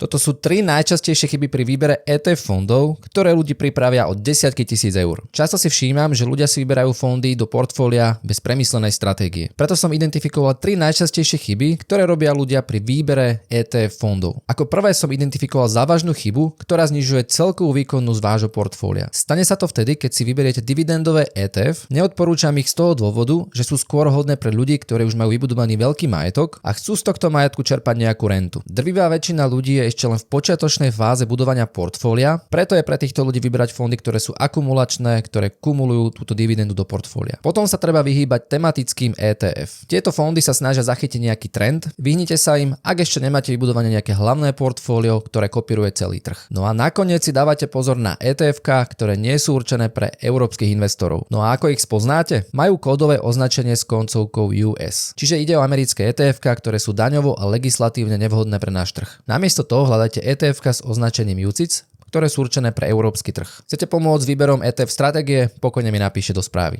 Toto sú 3 najčastejšie chyby pri výbere ETF fondov, ktoré ľudí pripravia o desiatky tisíc eur. Často si všímam, že ľudia si vyberajú fondy do portfólia bez premyslenej stratégie. Preto som identifikoval 3 najčastejšie chyby, ktoré robia ľudia pri výbere ETF fondov. Ako prvé som identifikoval závažnú chybu, ktorá znižuje celkovú výkonnosť vášho portfólia. Stane sa to vtedy, keď si vyberiete dividendové ETF. Neodporúčam ich z toho dôvodu, že sú skôr hodné pre ľudí, ktorí už majú vybudovaný veľký majetok a chcú z tohto majetku čerpať nejakú rentu. Drvivá väčšina ľudí je ešte len v počiatočnej fáze budovania portfólia, preto je pre týchto ľudí vybrať fondy, ktoré sú akumulačné, ktoré kumulujú túto dividendu do portfólia. Potom sa treba vyhýbať tematickým ETF. Tieto fondy sa snažia zachytiť nejaký trend, vyhnite sa im, ak ešte nemáte vybudované nejaké hlavné portfólio, ktoré kopíruje celý trh. No a nakoniec si dávate pozor na ETF-ka, ktoré nie sú určené pre európskych investorov. No a ako ich spoznáte? Majú kódové označenie s koncovkou US. Čiže ide o americké ETF-ka, ktoré sú daňovo a legislatívne nevhodné pre náš trh. Namiesto toho hľadajte ETF-ka s označením UCITS, ktoré sú určené pre európsky trh. Chcete pomôcť s výberom ETF stratégie? Pokojne mi napíšte do správy.